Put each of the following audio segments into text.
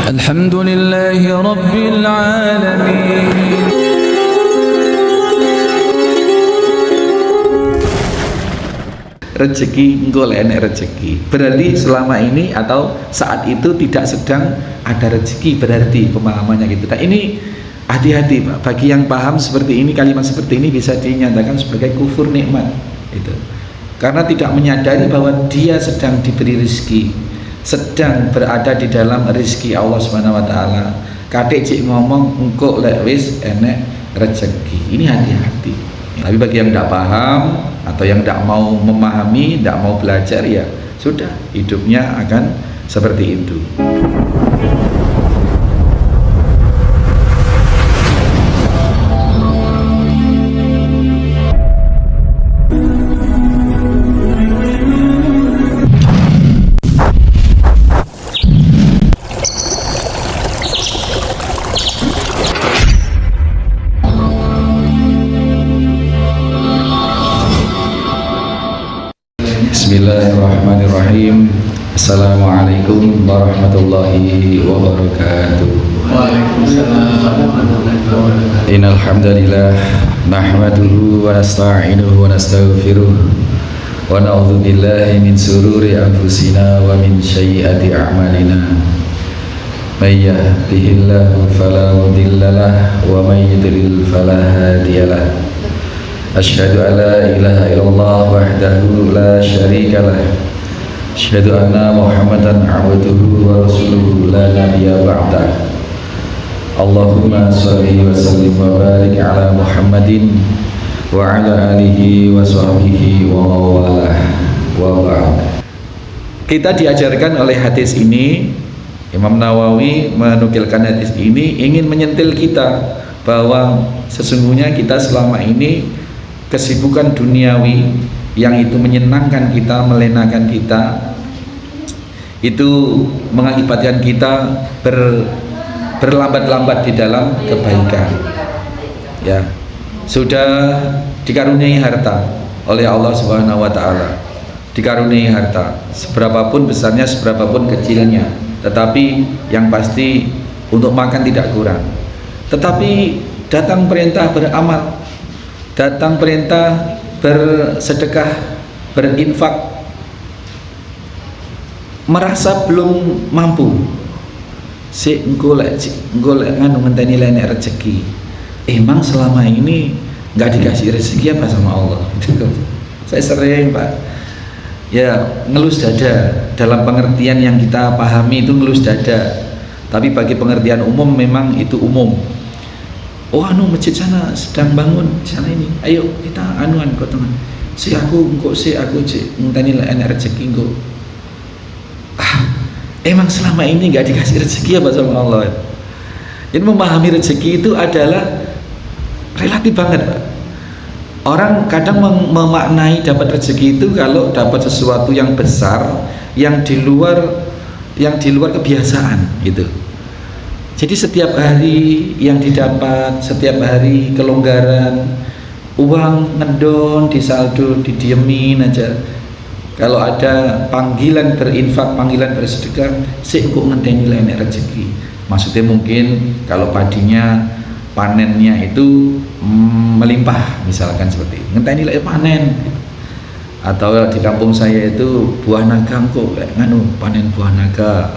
Alhamdulillahi Rabbil Alamin. Rezeki golek rezeki berarti selama ini atau saat itu tidak sedang ada rezeki, berarti pemahamannya gitu. Nah ini hati-hati Pak, bagi yang paham seperti ini, kalimat seperti ini bisa dinyatakan sebagai kufur nikmat itu, karena tidak menyadari bahwa dia sedang diberi rezeki, sedang berada di dalam rezeki Allah Subhanahu wa taala. Kadek cik ngomong engko lek wis enek rezeki. Ini hati-hati. Tapi bagi yang tidak paham atau yang tidak mau memahami, tidak mau belajar, ya sudah, hidupnya akan seperti itu. Bismillahirrahmanirrahim. Assalamualaikum warahmatullahi wabarakatuh. Waalaikumsalam warahmatullahi wabarakatuh. Innal hamdalillah nahmaduhu wa nasta'inuhu wa nastaghfiruh wa na'udzu billahi min sururi anfusina wa min sayyiati a'malina. May yahdihillahu fala mudhillalah wa may yudlil fala hadiyalah. Asyhadu an la ilaha illallah wahdahu la syarikalah. Asyhadu anna Muhammadan abduhu wa rasuluhu la nabiyya ba'dah. Allahumma shalli wa sallim wa barik ala Muhammadin wa ala alihi wa sahbihi wa mawalah wa ba'd. Kita diajarkan oleh hadis ini, Imam Nawawi menukilkan hadis ini ingin menyentil kita bahwa sesungguhnya kita selama ini kesibukan duniawi yang itu menyenangkan kita, melenakan kita, itu mengakibatkan kita berlambat-lambat di dalam kebaikan. Ya, sudah dikaruniai harta oleh Allah Subhanahu wa taala. Dikaruniai harta, seberapapun besarnya, seberapapun kecilnya, tetapi yang pasti untuk makan tidak kurang. Tetapi datang perintah beramal, datang perintah bersedekah, berinfak, merasa belum mampu, si golek nganu ngenteni lenek rezeki. Emang selama ini nggak dikasih rezeki apa sama Allah? Saya sering Pak, ya ngelus dada. Dalam pengertian yang kita pahami itu ngelus dada, tapi bagi pengertian umum memang itu umum. Oh masjid sana sedang bangun di sana ini, ayo kita anuan kok teman. Si aku ngenteni enek rezeki engko. Emang selama ini nggak dikasih rezeki apa sama Allah? Jadi memahami rezeki itu adalah relatif banget Pak. Orang kadang memaknai dapat rezeki itu kalau dapat sesuatu yang besar, yang di luar kebiasaan gitu. Jadi setiap hari yang didapat, setiap hari kelonggaran, uang ngedon, disaldo, didiemin aja. Kalau ada panggilan berinfak, panggilan bersedekah, sik kok ngenteni lenek rezeki. Maksudnya mungkin kalau padinya, panennya itu melimpah, misalkan seperti itu, ngenteni lek panen. Atau di kampung saya itu buah naga kok nganu panen buah naga.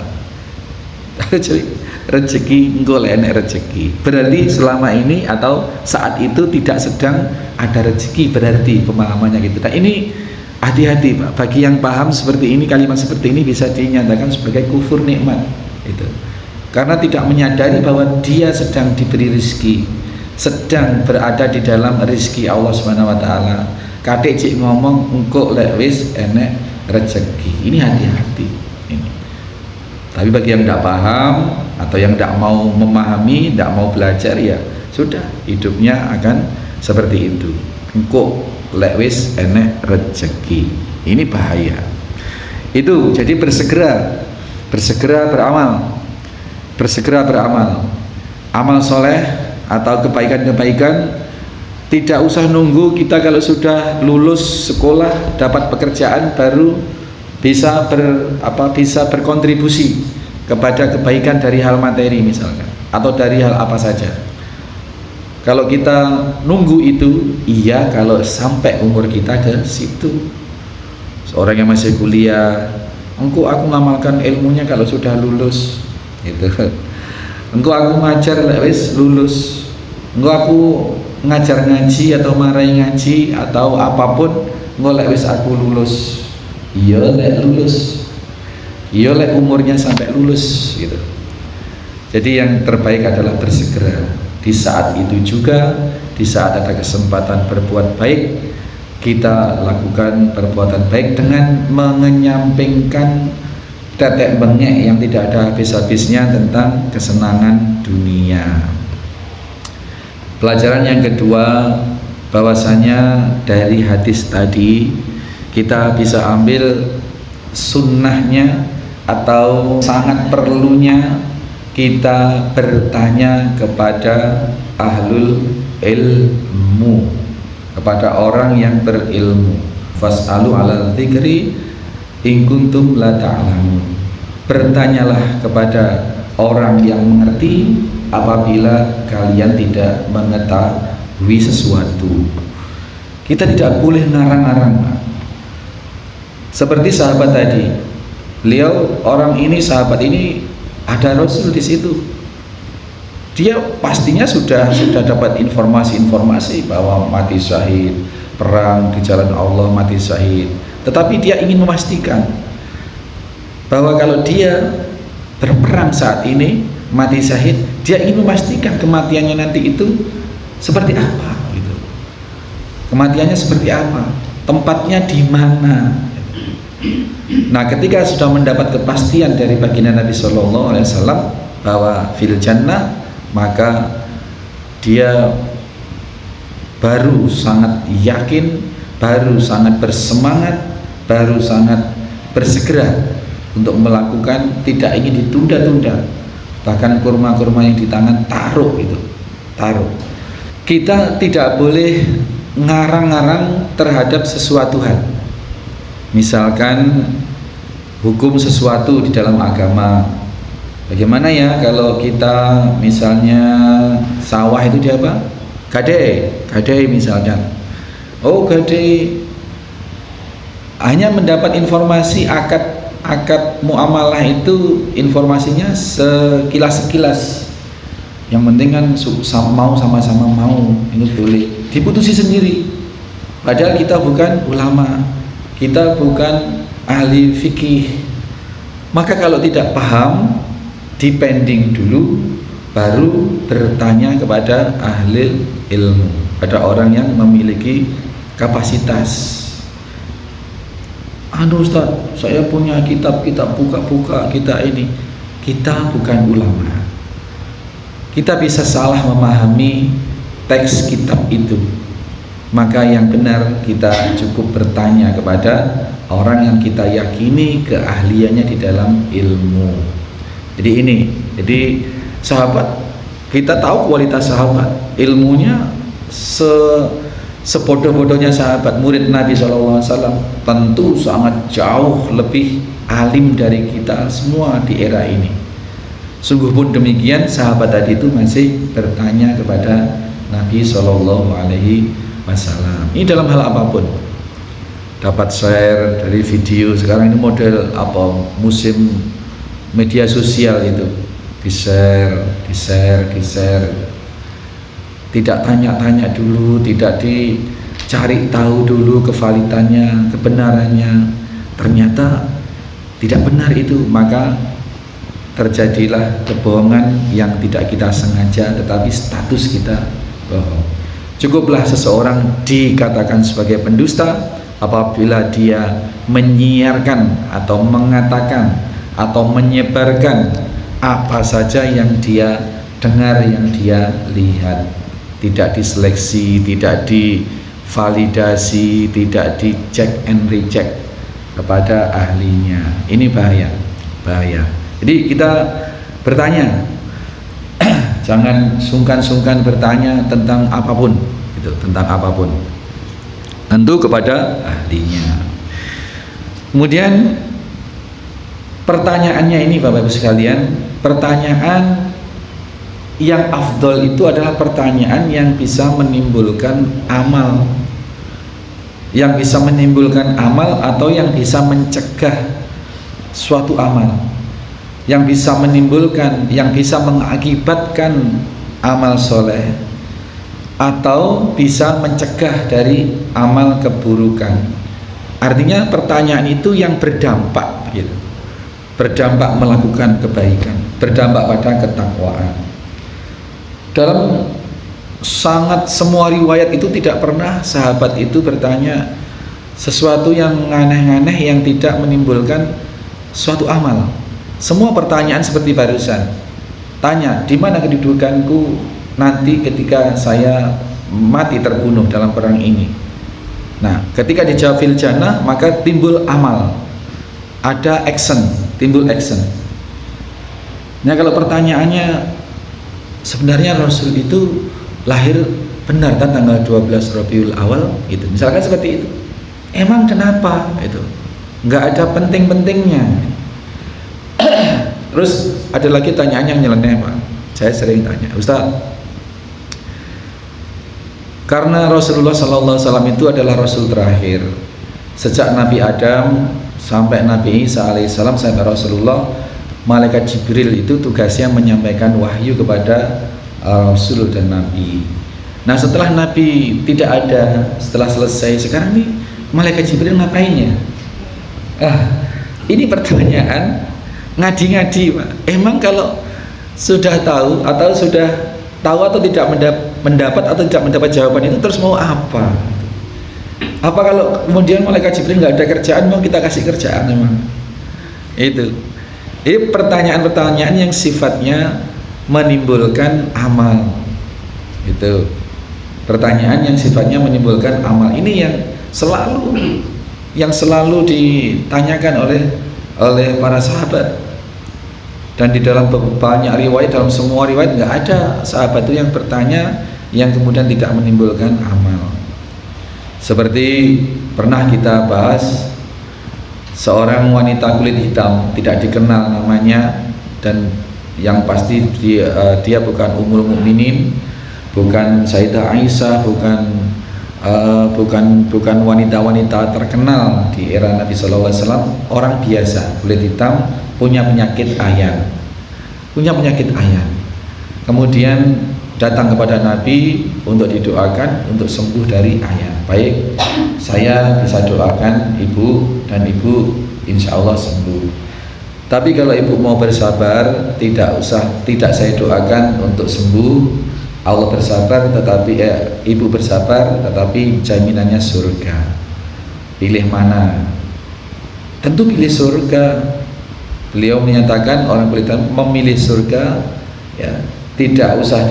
Rezeki golek rezeki berarti selama ini atau saat itu tidak sedang ada rezeki, berarti pemahamannya gitu. Nah ini hati-hati Pak, bagi yang paham seperti ini, kalimat seperti ini bisa dinyatakan sebagai kufur nikmat itu, karena tidak menyadari bahwa dia sedang diberi rezeki, sedang berada di dalam rezeki Allah Subhanahu wa taala. Kadek cik ngomong engko lek wis enek rezeki. Ini hati-hati ini. Tapi bagi yang tidak paham atau yang tidak mau memahami, tidak mau belajar, ya sudah, hidupnya akan seperti itu. Engko lek wis enek rezeki. Ini bahaya. Itu jadi bersegera beramal. Bersegera beramal. Amal soleh atau kebaikan-kebaikan tidak usah nunggu kita kalau sudah lulus sekolah dapat pekerjaan baru bisa berkontribusi, kepada kebaikan dari hal materi misalkan, atau dari hal apa saja. Kalau kita nunggu itu, iya kalau sampai umur kita ke situ. Seorang yang masih kuliah, engkau aku ngamalkan ilmunya kalau sudah lulus, gitu. Engkau aku ngajar wis lulus. Engkau aku ngajar ngaji atau marahi ngaji atau apapun, engkau wis aku lulus. Iya lek lulus. Iya lek umurnya sampai lulus, gitu. Jadi yang terbaik adalah bersegera. Di saat itu juga, di saat ada kesempatan berbuat baik, kita lakukan perbuatan baik dengan mengenyampingkan tetek bengek yang tidak ada habis-habisnya tentang kesenangan dunia. Pelajaran yang kedua, bahwasanya dari hadis tadi kita bisa ambil sunnahnya atau sangat perlunya kita bertanya kepada ahlul ilmu, kepada orang yang berilmu. Fas'alu 'alal dzikri in kuntum la ta'lamun. Bertanyalah kepada orang yang mengerti apabila kalian tidak mengetahui sesuatu. Kita tidak boleh ngarang-ngarang. Seperti sahabat tadi, beliau orang ini, sahabat ini ada Rasul di situ. Dia pastinya sudah dapat informasi-informasi bahwa mati syahid, perang di jalan Allah mati syahid. Tetapi dia ingin memastikan bahwa kalau dia berperang saat ini mati syahid, dia ingin memastikan kematiannya nanti itu seperti apa, gitu. Kematiannya seperti apa, tempatnya di mana. Nah, ketika sudah mendapat kepastian dari baginda Nabi Sallallahu Alaihi Wasallam bahwa fil jannah, maka dia baru sangat yakin, baru sangat bersemangat, baru sangat bersegera untuk melakukan, tidak ingin ditunda-tunda. Bahkan kurma-kurma yang di tangan taruh itu, taruh. Kita tidak boleh ngarang-ngarang terhadap sesuatu hal. Misalkan hukum sesuatu di dalam agama. Bagaimana ya kalau kita misalnya sawah itu dia apa? Gadai misalkan. Oh, gadai hanya mendapat informasi akad muamalah itu, informasinya sekilas-sekilas. Yang penting kan mau sama-sama mau, ini boleh diputusi sendiri. Padahal kita bukan ulama, kita bukan ahli fikih. Maka kalau tidak paham, dipending dulu, baru bertanya kepada ahli ilmu, pada orang yang memiliki kapasitas. Ustaz, saya punya kitab-kitab, buka-buka kita ini. Kita bukan ulama. Kita bisa salah memahami teks kitab itu. Maka yang benar kita cukup bertanya kepada orang yang kita yakini keahliannya di dalam ilmu. Jadi sahabat, kita tahu kualitas sahabat, ilmunya sebodoh-bodohnya sahabat, murid Nabi SAW tentu sangat jauh lebih alim dari kita semua di era ini. Sungguh pun demikian, sahabat tadi itu masih bertanya kepada Nabi SAW. Ini dalam hal apapun. Dapat share dari video, sekarang ini model apa, musim media sosial itu, di share. Tidak tanya-tanya dulu, tidak dicari tahu dulu kevalitannya, kebenarannya. Ternyata tidak benar itu, maka terjadilah kebohongan yang tidak kita sengaja, tetapi status kita bohong. Cukuplah seseorang dikatakan sebagai pendusta apabila dia menyiarkan atau mengatakan atau menyebarkan apa saja yang dia dengar, yang dia lihat. Tidak diseleksi, tidak divalidasi, tidak dicek and recheck kepada ahlinya. Ini bahaya. Jadi kita bertanya, jangan sungkan-sungkan bertanya tentang apapun, gitu, tentang apapun. Tentu kepada ahlinya. Kemudian pertanyaannya ini Bapak Ibu sekalian, pertanyaan yang afdol itu adalah pertanyaan yang bisa menimbulkan amal, yang bisa menimbulkan amal atau yang bisa mencegah suatu amal, yang bisa menimbulkan, yang bisa mengakibatkan amal soleh atau bisa mencegah dari amal keburukan. Artinya pertanyaan itu yang berdampak gitu, berdampak melakukan kebaikan, berdampak pada ketakwaan. Dalam sangat semua riwayat itu tidak pernah sahabat itu bertanya sesuatu yang aneh-aneh yang tidak menimbulkan suatu amal. Semua pertanyaan seperti barusan, tanya di mana kedudukanku nanti ketika saya mati terbunuh dalam perang ini. Nah, ketika dijawab fil jannah, maka timbul amal, ada action, timbul action. Nah, kalau pertanyaannya sebenarnya Rasul itu lahir benar kan tanggal 12 Rabiul Awal itu, misalkan seperti itu, emang kenapa itu, nggak ada penting-pentingnya. Terus ada lagi tanyaan yang nyeleneh Pak, saya sering tanya, Ustaz, karena Rasulullah SAW itu adalah Rasul terakhir sejak Nabi Adam sampai Nabi Isa alaihissalam sampai Rasulullah, Malaikat Jibril itu tugasnya menyampaikan wahyu kepada Rasul dan Nabi. Nah, setelah Nabi tidak ada, setelah selesai, sekarang nih Malaikat Jibril ngapainnya? Ini pertanyaan ngadi-ngadi Pak. Emang kalau sudah tahu atau sudah tahu atau tidak mendapat atau tidak mendapat jawaban itu terus mau apa? Apa kalau kemudian Malaikat Jibril nggak ada kerjaan, mau kita kasih kerjaan memang? Itu. Ini pertanyaan-pertanyaan yang sifatnya menimbulkan amal. Itu. Pertanyaan yang sifatnya menimbulkan amal. Ini yang selalu ditanyakan oleh para sahabat. Dan di dalam banyak riwayat, dalam semua riwayat nggak ada sahabat itu yang bertanya yang kemudian tidak menimbulkan amal. Seperti pernah kita bahas, seorang wanita kulit hitam tidak dikenal namanya, dan yang pasti dia bukan Ummul Mukminin, bukan Sayyidah Aisyah, bukan wanita-wanita terkenal di era Nabi SAW, orang biasa kulit hitam, punya penyakit ayan, kemudian datang kepada Nabi untuk didoakan untuk sembuh dari ayan. Baik, saya bisa doakan ibu dan ibu insya Allah sembuh. Tapi kalau ibu mau bersabar, tidak saya doakan untuk sembuh. Allah bersabar, tetapi ibu bersabar, tetapi jaminannya surga. Pilih mana? Tentu pilih surga. Beliau menyatakan orang kulit hitam memilih surga, ya, tidak usah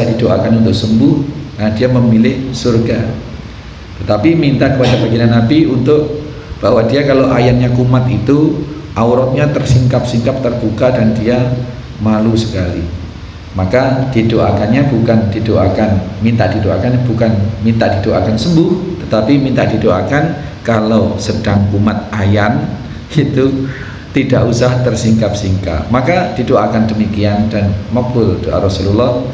didoakan untuk sembuh. Nah, dia memilih surga. Tetapi minta kepada baginda Nabi untuk bahwa dia kalau ayannya kumat itu auratnya tersingkap-singkap terbuka dan dia malu sekali. Maka didoakannya bukan minta didoakan sembuh, tetapi minta didoakan kalau sedang kumat ayan itu tidak usah tersingkap-singkap. Maka didoakan demikian dan makbul doa Rasulullah.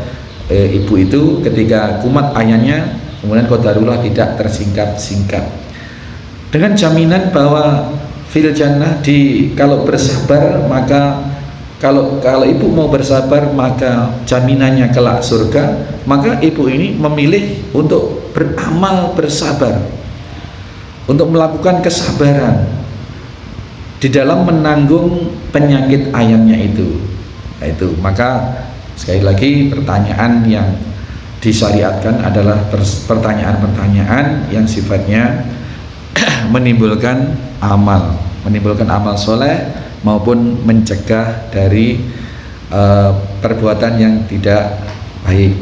Ibu itu ketika kumat ayannya kemudian qadarullah tidak tersingkap-singkap, dengan jaminan bahwa fil jannah, kalau bersabar, maka kalau ibu mau bersabar maka jaminannya kelak surga. Maka ibu ini memilih untuk beramal bersabar, untuk melakukan kesabaran di dalam menanggung penyakit ayannya itu. Maka sekali lagi pertanyaan yang disyariatkan adalah pertanyaan-pertanyaan yang sifatnya menimbulkan amal soleh maupun mencegah dari perbuatan yang tidak baik.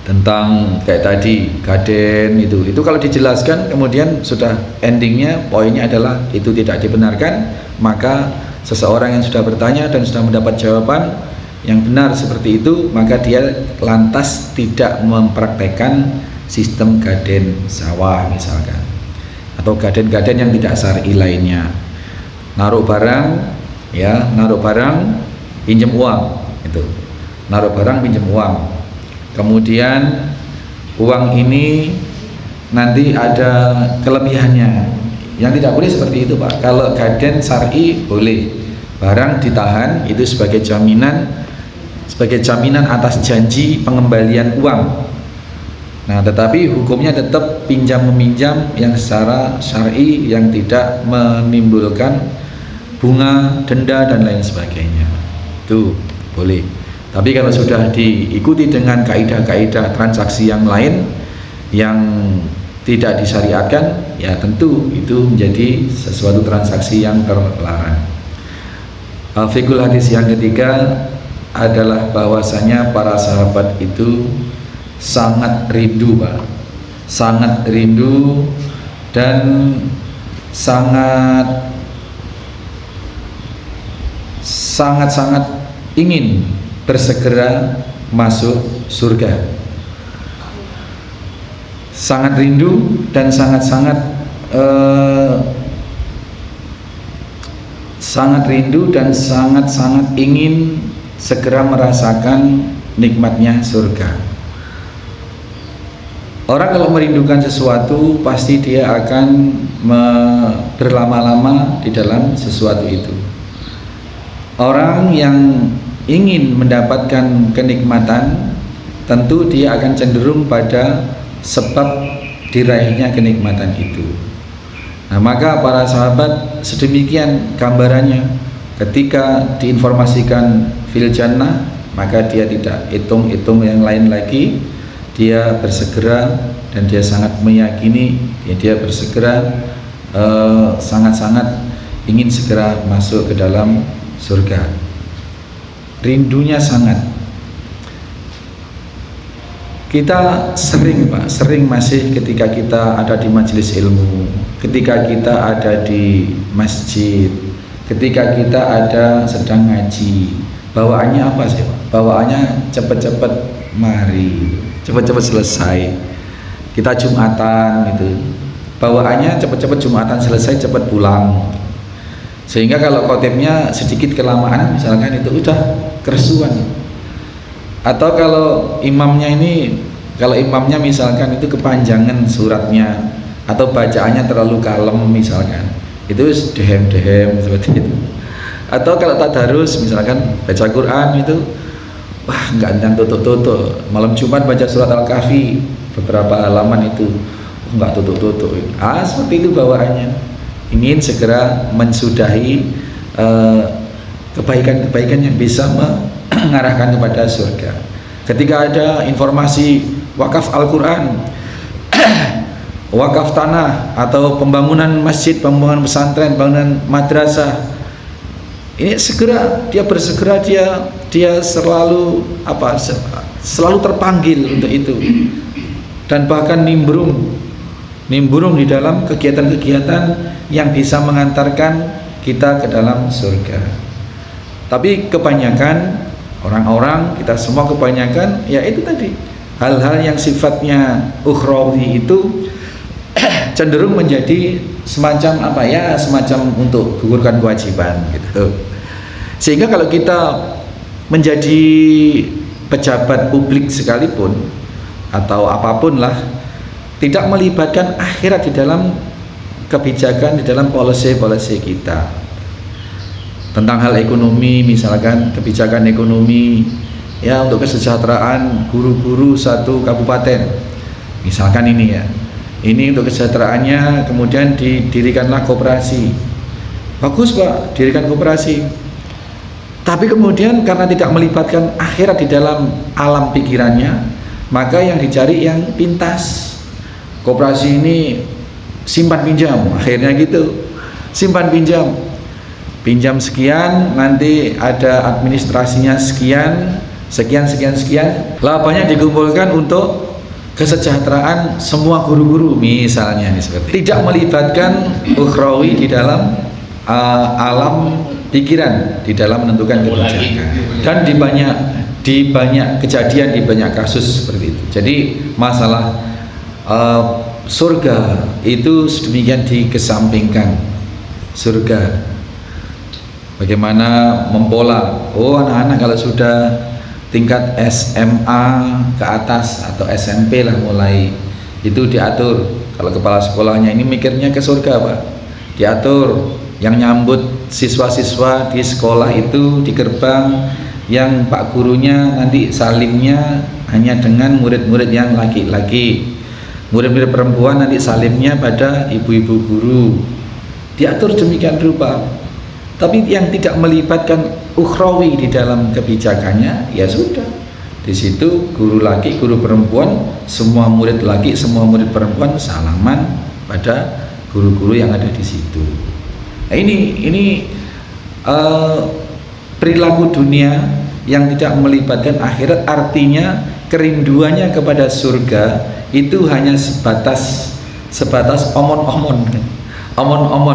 Tentang kayak tadi gaden itu kalau dijelaskan kemudian sudah endingnya, poinnya adalah itu tidak dibenarkan, maka seseorang yang sudah bertanya dan sudah mendapat jawaban yang benar seperti itu, maka dia lantas tidak mempraktekkan sistem gaden sawah misalkan, atau gaden-gaden yang tidak syar'i lainnya. naruh barang, ya, naruh barang, pinjam uang, itu. Naruh barang, pinjam uang. Kemudian uang ini nanti ada kelebihannya. Yang tidak boleh seperti itu, Pak. Kalau gaden syar'i boleh. Barang ditahan itu sebagai jaminan atas janji pengembalian uang. Nah, tetapi hukumnya tetap pinjam meminjam yang secara syar'i, yang tidak menimbulkan bunga, denda dan lain sebagainya. Itu boleh. Tapi kalau sudah diikuti dengan kaidah-kaidah transaksi yang lain yang tidak disyariatkan, ya tentu itu menjadi sesuatu transaksi yang terlarang. Fikul hadis yang ketiga adalah bahwasanya para sahabat itu sangat rindu, Pak, sangat rindu dan sangat ingin bersegera masuk surga. Sangat rindu dan sangat rindu dan sangat ingin segera merasakan nikmatnya surga. Orang kalau merindukan sesuatu pasti dia akan berlama-lama di dalam sesuatu itu. Orang yang ingin mendapatkan kenikmatan tentu dia akan cenderung pada sebab diraihnya kenikmatan itu. Nah, maka para sahabat sedemikian gambarannya. Ketika diinformasikan fil jannah, maka dia tidak hitung-hitung yang lain lagi. Dia bersegera dan dia sangat meyakini, dia bersegera sangat ingin segera masuk ke dalam surga. Rindunya sangat. Kita sering, Pak, sering masih ketika kita ada di majelis ilmu, ketika kita ada di masjid, ketika kita ada sedang ngaji, bawaannya apa sih, Pak? Bawaannya cepet-cepet mari, cepet-cepet selesai. Kita Jumatan gitu, bawaannya cepet-cepet Jumatan selesai, cepet pulang. Sehingga kalau khotibnya sedikit kelamaan misalkan itu udah keresuan. Atau kalau imamnya misalkan itu kepanjangan suratnya atau bacaannya terlalu kalem misalkan, itu dehem seperti itu. Atau kalau tadarus misalkan baca Quran itu wah nggak tutup malam Jumat baca surat Al-Kahfi beberapa halaman itu nggak tutup seperti itu bawaannya, ingin segera mensudahi kebaikan-kebaikan yang bisa mengarahkan kepada surga. Ketika ada informasi wakaf Al-Quran, wakaf tanah, atau pembangunan masjid, pembangunan pesantren, pembangunan madrasah, ini segera dia bersegera, dia selalu terpanggil untuk itu, dan bahkan nimbrung di dalam kegiatan-kegiatan yang bisa mengantarkan kita ke dalam surga. Tapi kebanyakan orang-orang, kita semua kebanyakan, ya itu tadi, hal-hal yang sifatnya ukhrawi itu cenderung menjadi semacam semacam untuk gugurkan kewajiban gitu. Sehingga kalau kita menjadi pejabat publik sekalipun atau apapun lah, tidak melibatkan akhirat di dalam kebijakan, di dalam policy kita. Tentang hal ekonomi misalkan, kebijakan ekonomi ya untuk kesejahteraan guru-guru satu kabupaten misalkan ini ya, ini untuk kesejahteraannya, kemudian didirikanlah koperasi. Bagus, Pak, dirikan koperasi, tapi kemudian karena tidak melibatkan akhirat di dalam alam pikirannya, maka yang dicari yang pintas. Koperasi ini simpan pinjam, akhirnya gitu, simpan pinjam sekian, nanti ada administrasinya sekian, lah banyak dikumpulkan untuk kesejahteraan semua guru-guru misalnya, seperti tidak melibatkan ukhrawi di dalam alam pikiran, di dalam menentukan kebijakan. Dan di banyak kejadian, di banyak kasus seperti itu. Jadi masalah surga itu sedemikian dikesampingkan. Surga bagaimana mempola. Oh, anak-anak kalau sudah tingkat SMA ke atas atau SMP lah mulai, itu diatur. Kalau kepala sekolahnya ini mikirnya ke surga, Pak, diatur. Yang nyambut siswa-siswa di sekolah itu di gerbang, yang Pak gurunya nanti salimnya hanya dengan murid-murid yang laki-laki, murid-murid perempuan nanti salimnya pada ibu-ibu guru. Diatur demikian rupa. Tapi yang tidak melibatkan ukhrawi di dalam kebijakannya, ya sudah. Di situ guru laki, guru perempuan, semua murid laki, semua murid perempuan salaman pada guru-guru yang ada di situ. Nah, ini perilaku dunia yang tidak melibatkan akhirat, artinya kerinduannya kepada surga itu hanya sebatas omon-omon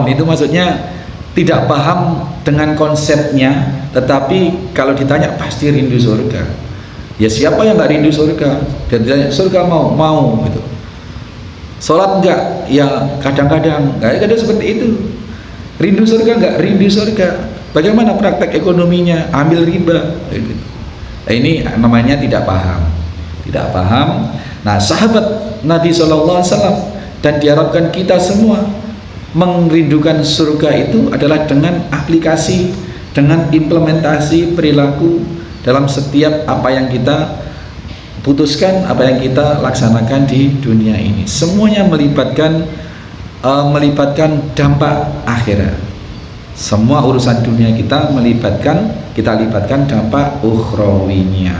itu, maksudnya tidak paham dengan konsepnya, tetapi kalau ditanya pasti rindu surga. Ya siapa yang nggak rindu surga? Dan ditanya surga mau gitu. Sholat enggak? Ya kadang-kadang seperti itu. Rindu surga enggak? Rindu surga. Bagaimana praktek ekonominya? Ambil riba. Nah, ini namanya tidak paham. Nah, sahabat Nabi SAW dan diharapkan kita semua merindukan surga itu adalah dengan aplikasi, dengan implementasi perilaku dalam setiap apa yang kita putuskan, apa yang kita laksanakan di dunia ini. Semuanya melibatkan dampak akhirat. Semua urusan dunia kita libatkan dampak ukhrawinya.